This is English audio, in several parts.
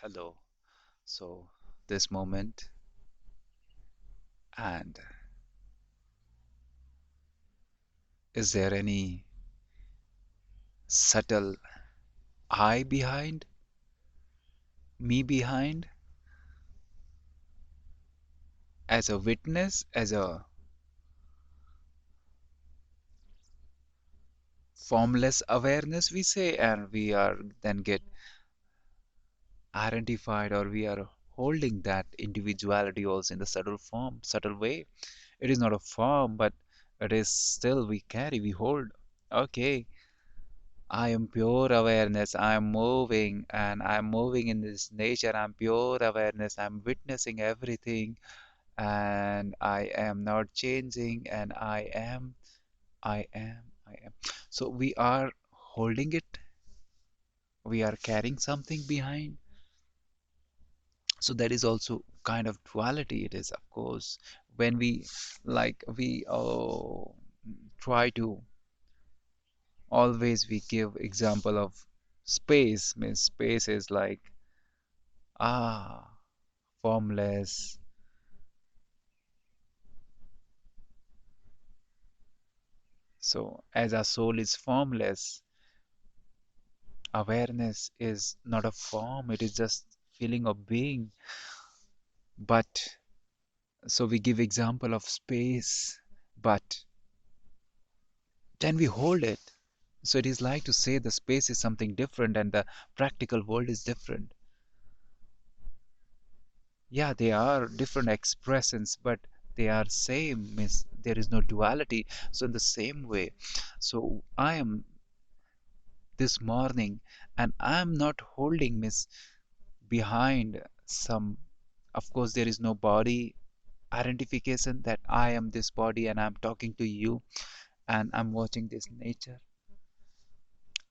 Hello. So, this moment, and is there any subtle I behind, me behind, as a witness, as a formless awareness, we say, and we are then get identified or we are holding that individuality also in the subtle form, subtle way. It is not a form, but it is still we carry, we hold. Okay, I am pure awareness. I am moving and I am moving in this nature. I'm pure awareness. I'm witnessing everything and I am not changing and I am. So we are holding it. We are carrying something behind. So that is also kind of duality. It is, of course, when we try to always we give example of space. Means space is like formless. So, as our soul is formless, awareness is not a form, it is just feeling of being. But so we give example of space, but then we hold it. So it is like to say the space is something different and the practical world is different. Yeah, they are different expressions, but they are same. Means there is no duality. So in the same way, so I am this morning and I'm not holding Miss behind some, of course there is no body identification that I am this body and I'm talking to you and I'm watching this nature.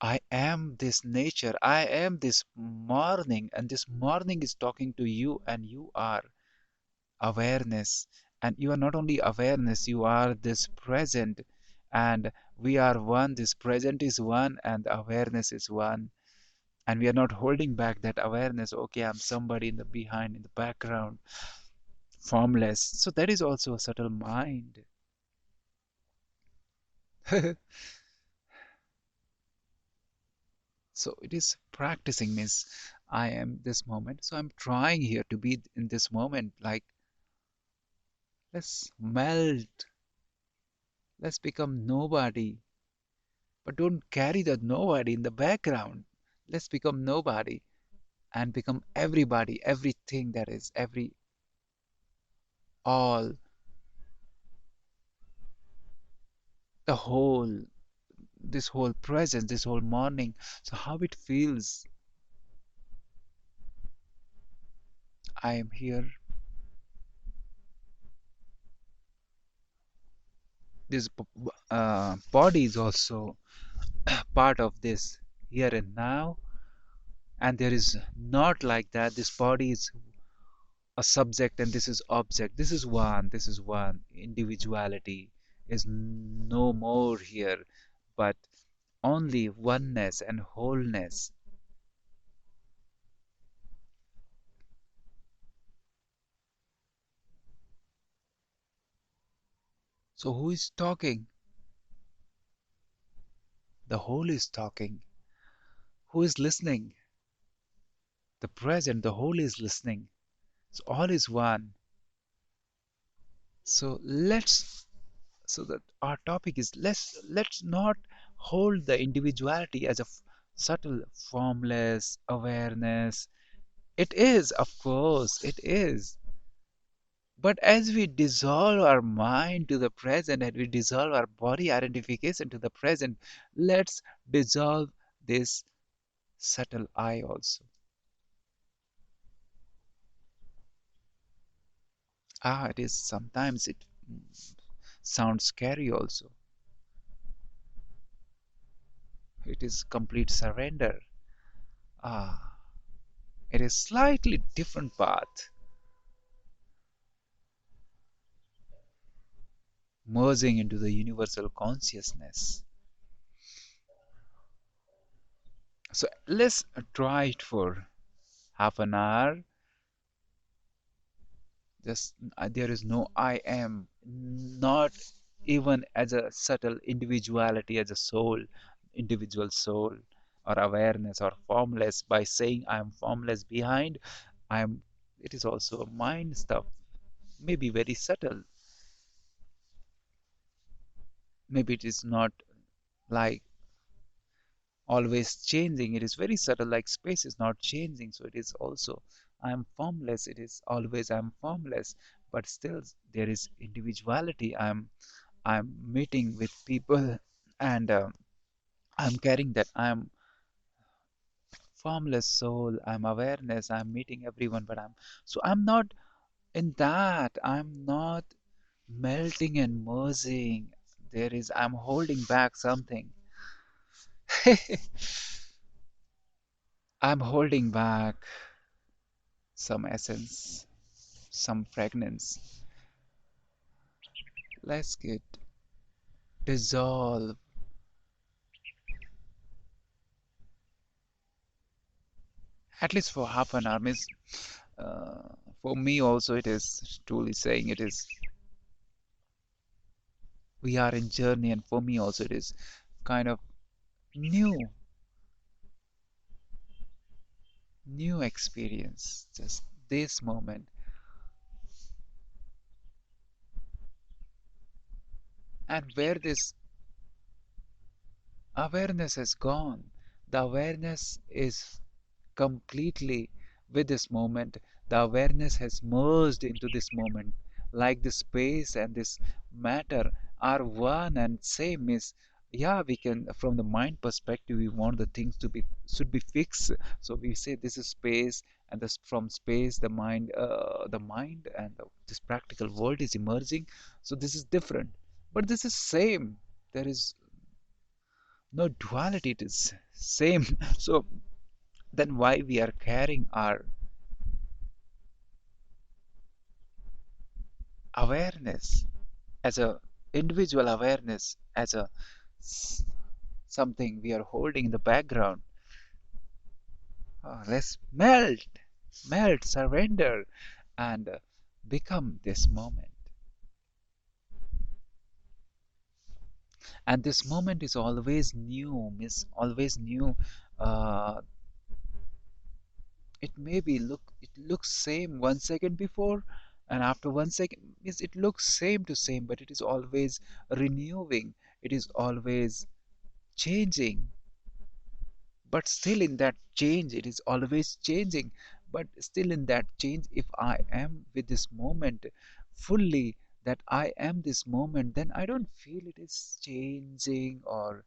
I am this nature. I am this morning and this morning is talking to you and you are awareness and you are not only awareness, you are this present and we are one. This present is one and awareness is one, and we are not holding back that awareness. Okay, I'm somebody in the behind, in the background, formless. So that is also a subtle mind. So it is practicing means I am this moment, so I'm trying here to be in this moment, like let's melt, let's become nobody, but don't carry that nobody in the background. Let's become nobody and become everybody, everything, that is every all, the whole, this whole presence, this whole morning. So how it feels. I am here. This body is also part of this here and now, and there is not like that. This body is a subject and this is object. This is one. This is one. Individuality is no more here, but only oneness and wholeness. So who is talking? The whole is talking. Who is listening? The present, the whole is listening. So all is one. So so that our topic is let's not hold the individuality as a subtle formless awareness. It is, of course, it is. But as we dissolve our mind to the present and we dissolve our body identification to the present, let's dissolve this subtle I also. It is sometimes it sounds scary also. It is complete surrender. Ah, it is slightly different path, merging into the universal consciousness. So let's try it for half an hour, just there is no I am, not even as a subtle individuality, as a soul, individual soul, or awareness, or formless. By saying I am formless behind, I am, it is also mind stuff, maybe very subtle. Maybe it is not like always changing. It is very subtle, like space is not changing. So it is also, I am formless. It is always I am formless. But still there is individuality. I'm meeting with people, and I'm carrying that I'm formless soul. I'm awareness. I'm meeting everyone, but I'm not in that. I'm not melting and merging. There is, I'm holding back something. I'm holding back some essence, some fragrance. Let's get dissolve. At least for half an hour. Means, uh, for me also it is truly saying it is, we are in journey, and for me also it is kind of new, new experience. Just this moment, and where this awareness has gone, the awareness is completely with this moment. The awareness has merged into this moment, like the space and this matter are one and same. Is, yeah, we can, from the mind perspective, we want the things to be, should be fixed. So we say this is space, and this, from space the mind and this practical world is emerging. So this is different, but this is same. There is no duality, it is same. So then why we are carrying our awareness as a individual awareness, as a something we are holding in the background? Let's melt, surrender, and become this moment. And this moment is always new, miss, always new. uh, it may be look, it looks same 1 second before, and after 1 second, means it looks same to same, but it is always renewing, it is always changing. But still in that change, it is always changing. But still in that change, if I am with this moment fully, that I am this moment, then I don't feel it is changing, or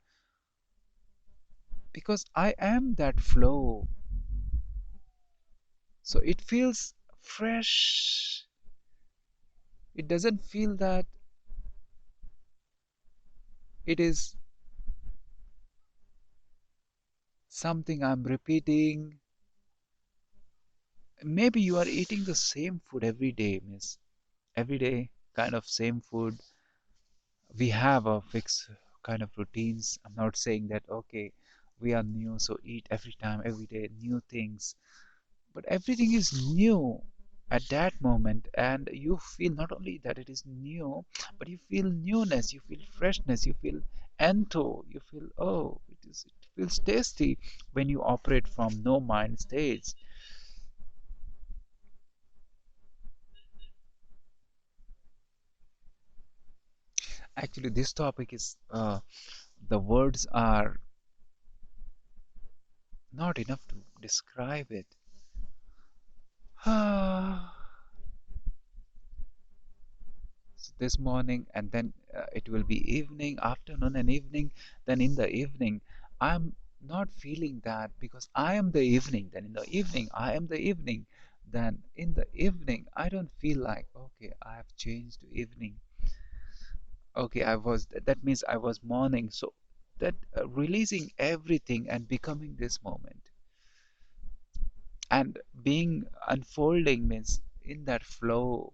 because I am that flow. So it feels fresh. It doesn't feel that it is something I'm repeating. Maybe you are eating the same food every day, miss. Every day, kind of same food. We have a fixed kind of routines. I'm not saying that, okay, we are new, so eat every time, every day, new things. But everything is new at that moment, and you feel not only that it is new, but you feel newness, you feel freshness, you feel entho, you feel, oh, it feels tasty when you operate from no mind stage. Actually, this topic is, the words are not enough to describe it. This morning, and then it will be evening, afternoon, and evening. Then in the evening, I'm not feeling that, because I am the evening. Then in the evening, I am the evening. Then in the evening, I don't feel like, okay, I have changed to evening. Okay, that means I was morning. So that, releasing everything and becoming this moment, and being unfolding, means in that flow,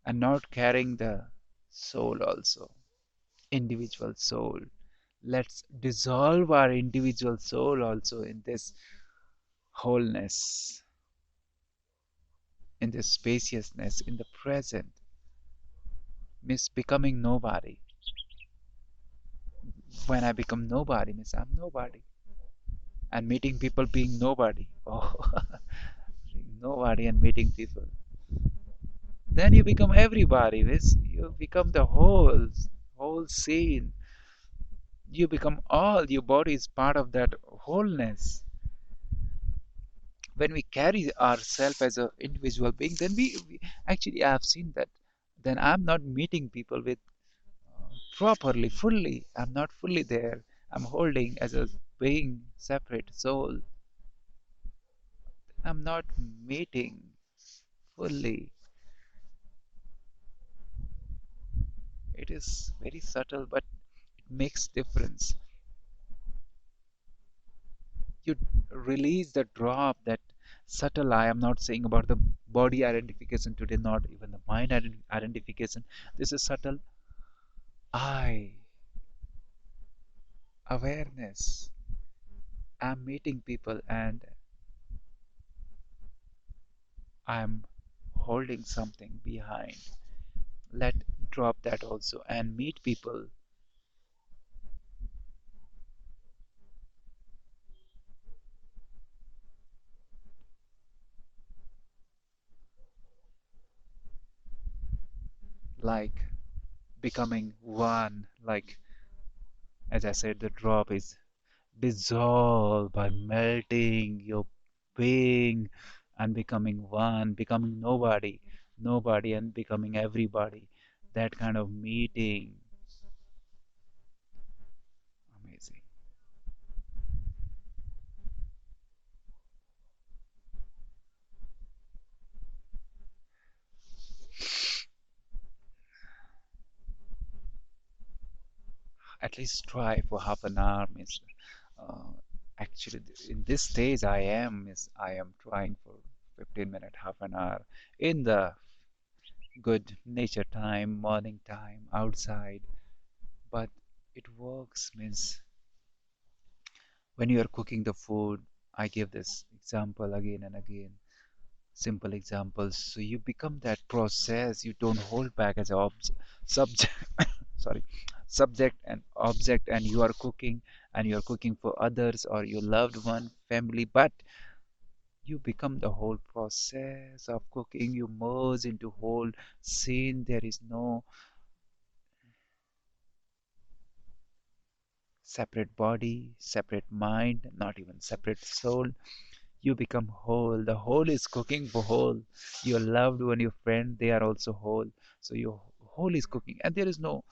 and not carrying the soul also, individual soul. Let's dissolve our individual soul also in this wholeness. in this spaciousness, in the present, means becoming nobody. When I become nobody, means I'm nobody. And meeting people being nobody. Oh, being nobody and meeting people. Then you become everybody, means you become the whole scene. You become all, your body is part of that wholeness. When we carry ourselves as an individual being, then we actually, I have seen that. Then I'm not meeting people with properly, fully. I'm not fully there. I'm holding as a being, separate soul. I'm not meeting fully. It is very subtle, but it makes difference. You release the drop, that subtle I am not saying about the body identification today, not even the mind identification. This is subtle I awareness. I'm meeting people and I'm holding something behind. Let drop that also and meet people like becoming one. Like, as I said, the drop is dissolve by melting your being and becoming one, becoming nobody, nobody and becoming everybody. That kind of meeting, amazing. At least try for half an hour, miss. Uh, actually, in this stage, I am trying for 15 minutes, half an hour in the good nature time, morning time, outside. But it works, means when you are cooking the food, I give this example again and again, simple examples. So you become that process, you don't hold back as a subject, sorry, subject and object, and you are cooking and you are cooking for others or your loved one, family, but you become the whole process of cooking. You merge into whole scene. There is no separate body, separate mind, not even separate soul. You become whole. The whole is cooking for whole. Your loved one, your friend, they are also whole. So your whole is cooking, and there is no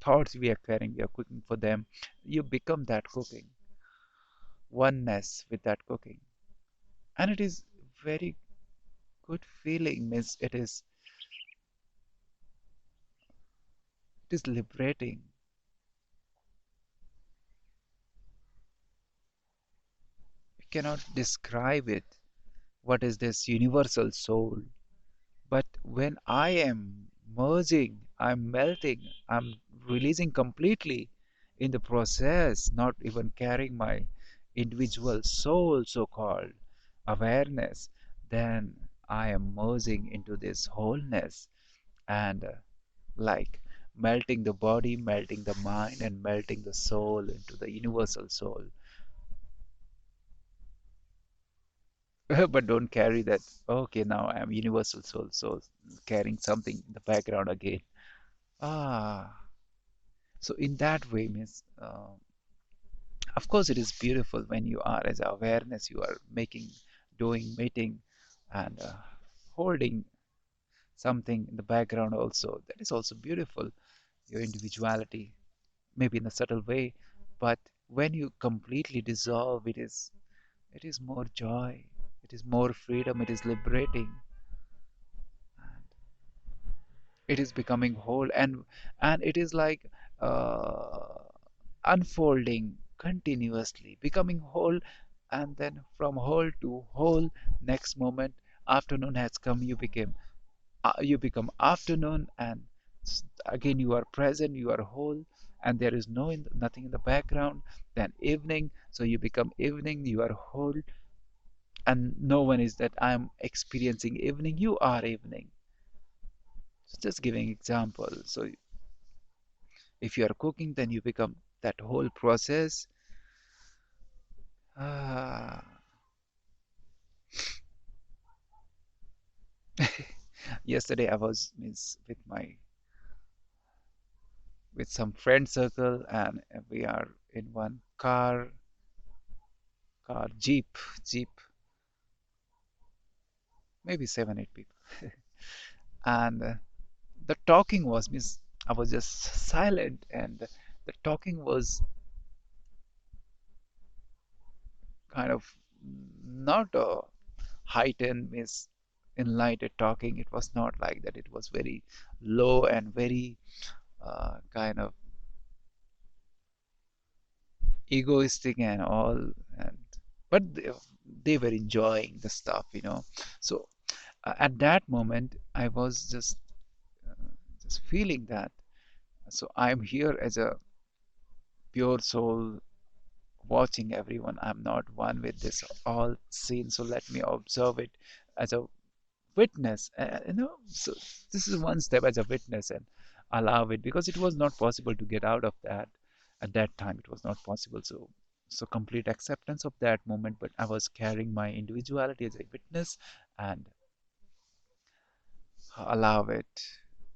thoughts we are carrying. We are cooking for them. You become that cooking, oneness with that cooking, and it is very good feeling. Means it is liberating. We cannot describe it. What is this universal soul? But when I am merging, I'm melting, I'm releasing completely in the process, not even carrying my individual soul, so called awareness, then I am merging into this wholeness and like melting the body, melting the mind, and melting the soul into the universal soul. But don't carry that, okay, now I am universal soul, so carrying something in the background again. Ah, so in that way, means, of course, it is beautiful when you are as awareness, you are making, doing, meeting, and holding something in the background also. That is also beautiful, your individuality, maybe in a subtle way, but when you completely dissolve, it is more joy, it is more freedom, it is liberating, and it is becoming whole, and it is like uh, unfolding continuously, becoming whole, and then from whole to whole, next moment, afternoon has come, you become afternoon, and again you are present, you are whole, and there is nothing in the background. Then evening, so you become evening, you are whole, and no one is that I'm experiencing evening, you are evening. So just giving example. So if you are cooking, then you become that whole process. Ah, yesterday I was means with some friend circle, and we are in one car jeep, maybe 7 8 people, and the talking was means I was just silent, and the talking was kind of not a heightened means enlightened talking. It was not like that. It was very low and very kind of egoistic and all, and but they were enjoying the stuff, you know. So at that moment I was just feeling that, so I'm here as a pure soul watching everyone. I'm not one with this all scene, so let me observe it as a witness, you know. So this is one step as a witness and allow it, because it was not possible to get out of that at that time. It was not possible. So complete acceptance of that moment, but I was carrying my individuality as a witness and allow it.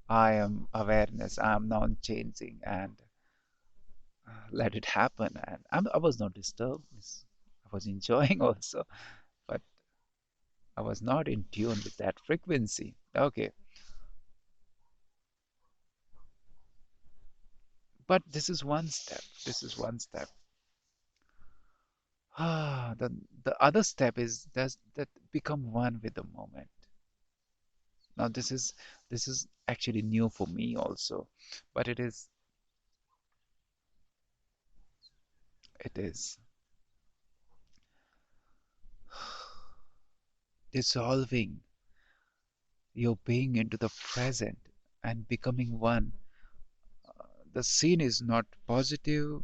I am awareness, I am non-changing, and let it happen. And I was not disturbed. I was enjoying also, but I was not in tune with that frequency. Okay, but this is one step. This is one step. The other step is that become one with the moment. Now this is actually new for me also, but it is dissolving your being into the present and becoming one. The scene is not positive,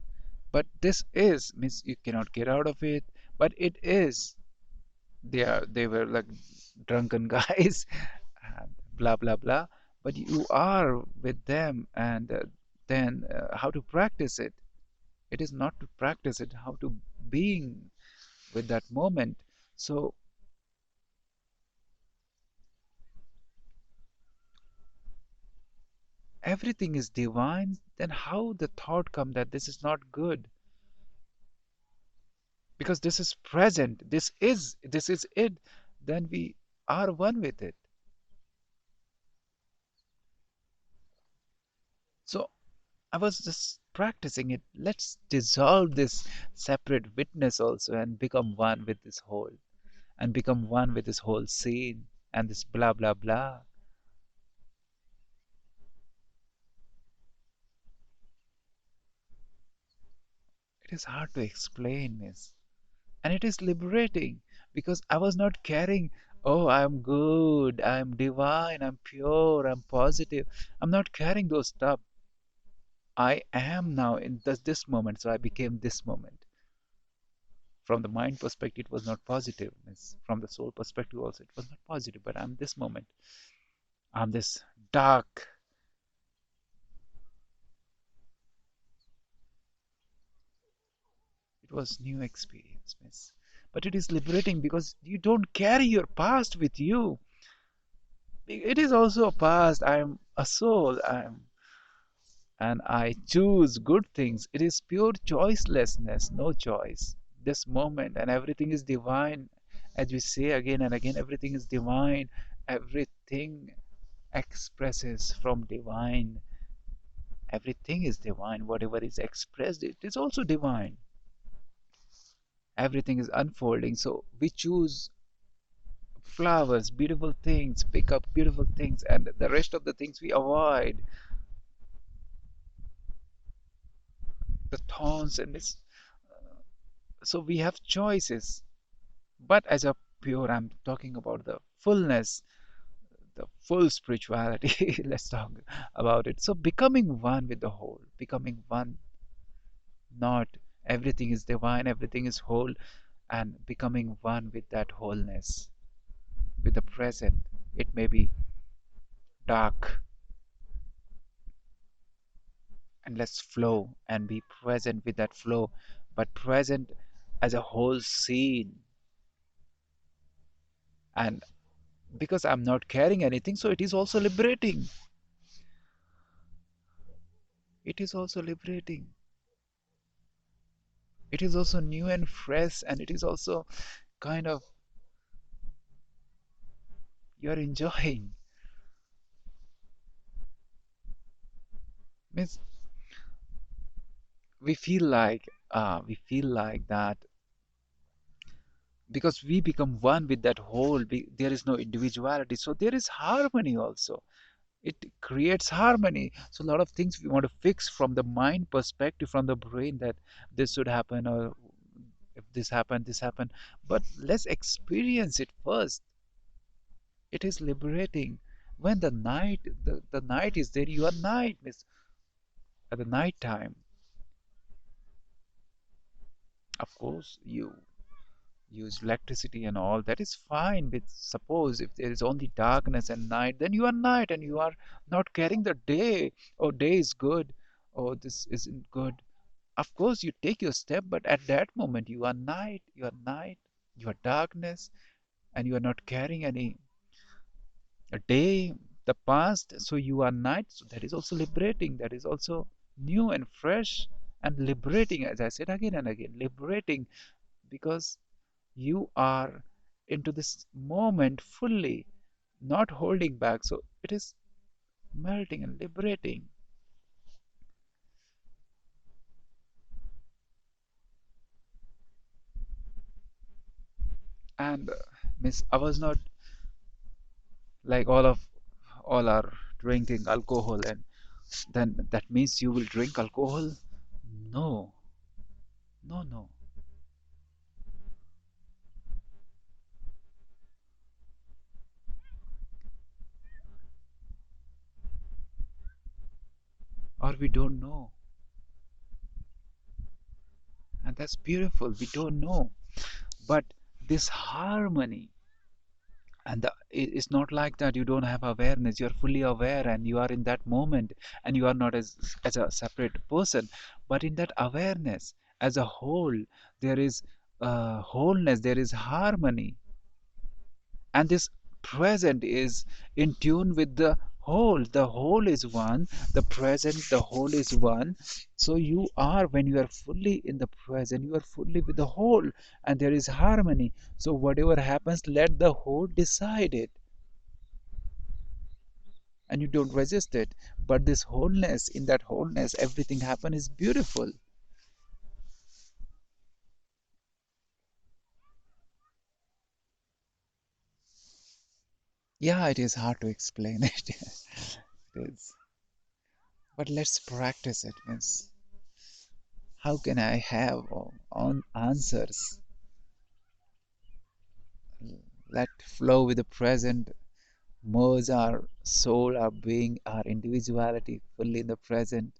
but this is means you cannot get out of it, but it is. They were like drunken guys and blah blah blah, but you are with them, and then how to practice it? It is not to practice it, how to being with that moment. So everything is divine, then how the thought come that this is not good? Because this is present, this is it, then we are one with it. So I was just practicing it. Let's dissolve this separate witness also and become one with this whole, and become one with this whole scene and this blah blah blah. It is hard to explain, miss. And it is liberating, because I was not carrying, oh, I'm good, I'm divine, I'm pure, I'm positive. I'm not carrying those stuff. I am now in this moment, so I became this moment. From the mind perspective, it was not positive. Means from the soul perspective, also, it was not positive. But I'm this moment. I'm this dark. It was new experience, miss. But it is liberating because you don't carry your past with you. It is also a past. I'm a soul. And I choose good things. It is pure choicelessness, no choice. This moment, and everything is divine. As we say again and again, everything is divine. Everything expresses from divine. Everything is divine. Whatever is expressed, it is also divine. Everything is unfolding. So we choose flowers, beautiful things, pick up beautiful things, and the rest of the things we avoid. The thorns and this. So we have choices. But as a pure, I'm talking about the fullness, the full spirituality. Let's talk about it. So becoming one with the whole, becoming one, not everything is divine, everything is whole. and becoming one with that wholeness, with the present. It may be dark, and let's flow and be present with that flow, but present as a whole scene. And because I'm not carrying anything, so it is also liberating. It is also liberating. It is also new and fresh, and it is also kind of you're enjoying. Means we feel like that because we become one with that whole. There is no individuality, so there is harmony also. It creates harmony. So a lot of things we want to fix from the mind perspective, from the brain, that this should happen, or if this happened. But let's experience it first. It is liberating. When the night is there, you are night, miss. At the night time, of course, you use electricity and all, that is fine. But suppose if there is only darkness and night, then you are night and you are not carrying the day. Oh, day is good, oh, this isn't good. Of course you take your step, but at that moment you are night, you are darkness, and you are not carrying any a day, the past, so you are night. So that is also liberating, that is also new and fresh and liberating, as I said again and again, liberating, because you are into this moment fully, not holding back. So it is melting and liberating. And miss, I was not like all are drinking alcohol, and then that means you will drink alcohol. No, no, no. Or we don't know. And that's beautiful, we don't know. But this harmony, and it's not like that you don't have awareness. You're fully aware and you are in that moment, and you are not as a separate person, but in that awareness as a whole, there is wholeness, there is harmony, and this present is in tune with the whole. The whole is one, the present, the whole is one. So you are, when you are fully in the present, you are fully with the whole, and there is harmony. So whatever happens, let the whole decide it, and you don't resist it. But this wholeness, in that wholeness, everything happen is beautiful. Yeah, it is hard to explain it. It is, but let's practice it. Means, how can I have on answers? Let flow with the present, merge our soul, our being, our individuality fully in the present.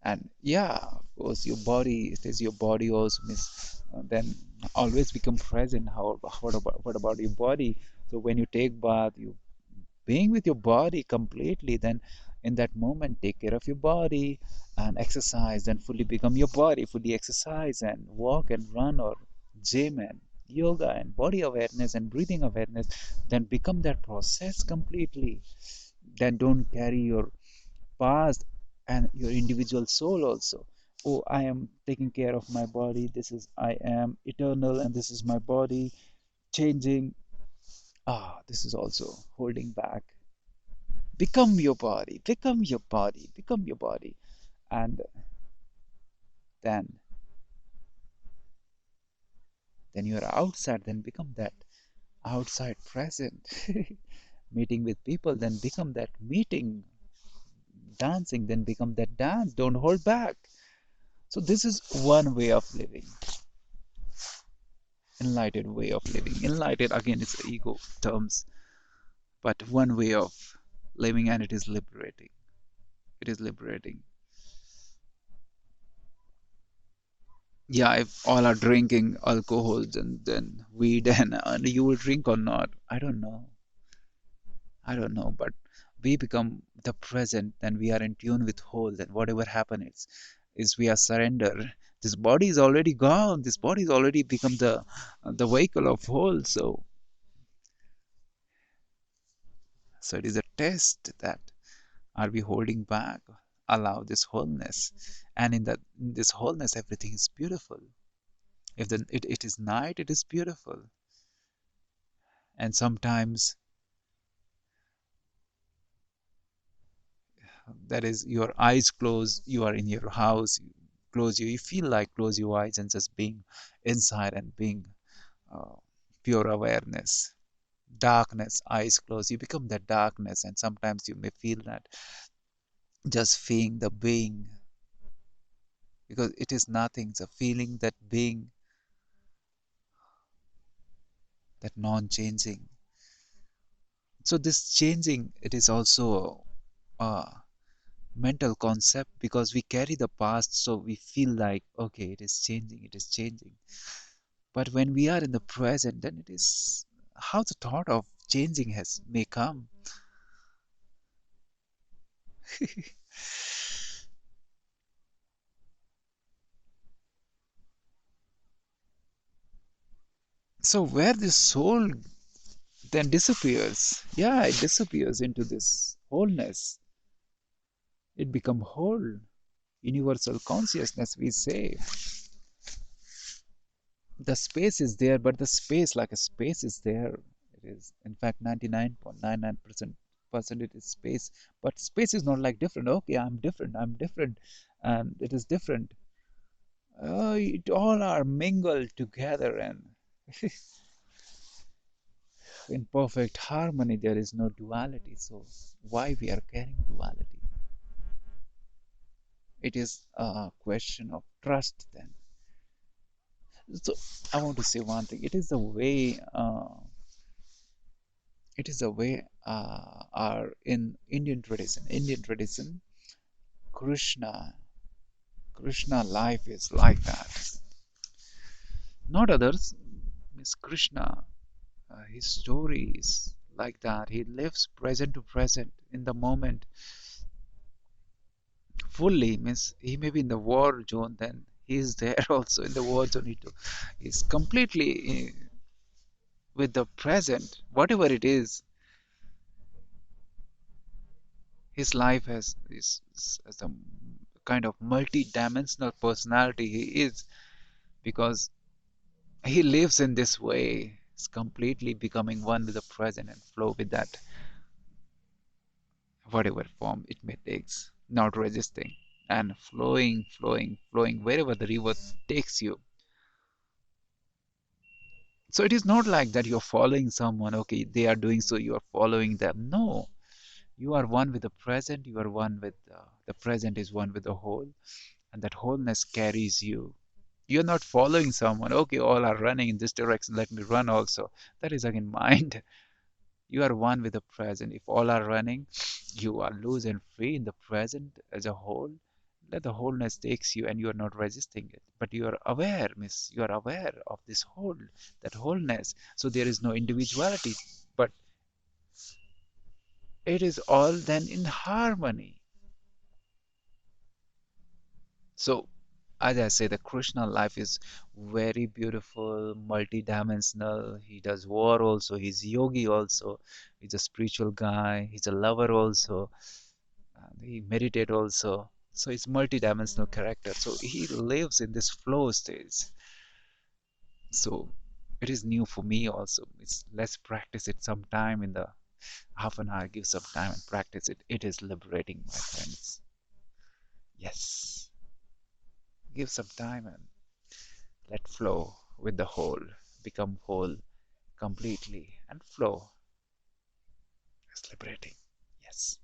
And yeah, of course, your body, it is your body also, miss. Then always become present. What about your body? So when you take bath, you being with your body completely, then in that moment take care of your body and exercise, then fully become your body, fully exercise and walk and run or gym and yoga and body awareness and breathing awareness, then become that process completely. Then don't carry your past and your individual soul also. Oh, I am taking care of my body, this is, I am eternal and this is my body changing. This is also holding back. Become your body, become your body, become your body. And then you're outside, then become that outside present. Meeting with people, then become that meeting. Dancing, then become that dance. Don't hold back. So this is one way of living, enlightened way of living. Enlightened, again, it's ego terms, but one way of living, and it is liberating. It is liberating. Yeah, if all are drinking alcohols and then weed and you will drink or not, I don't know. I don't know, but we become the present, then we are in tune with whole, then whatever happens is we are surrender. This body is already gone. This body is already become the vehicle of whole. So it is a test that are we holding back? Allow this wholeness, and in this wholeness, everything is beautiful. If it is night, it is beautiful, and sometimes that is your eyes closed, you are in your house, you feel like close your eyes and just being inside and being uh, pure awareness. Darkness, eyes closed, you become that darkness, and sometimes you may feel that just feeling the being, because it is nothing, it's a feeling, that being, that non-changing. So this changing, it is also a mental concept, because we carry the past, so we feel like okay, it is changing, it is changing. But when we are in the present, then it is how the thought of changing has may come. So where the soul then disappears, yeah, it disappears into this wholeness. It become whole, universal consciousness, we say. The space is there, but the space, like a space, is there. It is in fact 99.99% it is space. But space is not like different. Okay, I'm different, and it is different. It all are mingled together, and in perfect harmony. There is no duality. So why we are carrying duality? It is a question of trust then. So I want to say one thing. It is a way our in Indian tradition, Krishna, Krishna life is like that. Not others. Miss Krishna, his story is like that. He lives present to present in the moment fully. Means he may be in the war zone, then he is there also in the war zone. He's completely with the present, whatever it is. His life has a kind of multi-dimensional personality he is, because he lives in this way. He's completely becoming one with the present and flow with that, whatever form it may takes, not resisting and flowing wherever the river takes you. So it is not like that you're following someone, okay, they are doing so, you are following them. No, you are one with the present, you are one with the present is one with the whole, and that wholeness carries you. You're not following someone, okay, all are running in this direction, let me run also. That is again mind. You are one with the present. If all are running, you are loose and free in the present as a whole. Let the wholeness takes you, and you are not resisting it. But you are aware, miss. You are aware of this whole, that wholeness. So there is no individuality, but it is all then in harmony. So, as I say, the Krishna life is very beautiful, multi-dimensional. He does war also. He's yogi also. He's a spiritual guy. He's a lover also. And he meditate also. So it's multi-dimensional character. So he lives in this flow stage. So it is new for me also. It's let's practice it sometime in the half an hour. Give some time and practice it. It is liberating, my friends. Yes, give some time and let flow with the whole. Become whole completely and flow. It's liberating. Yes.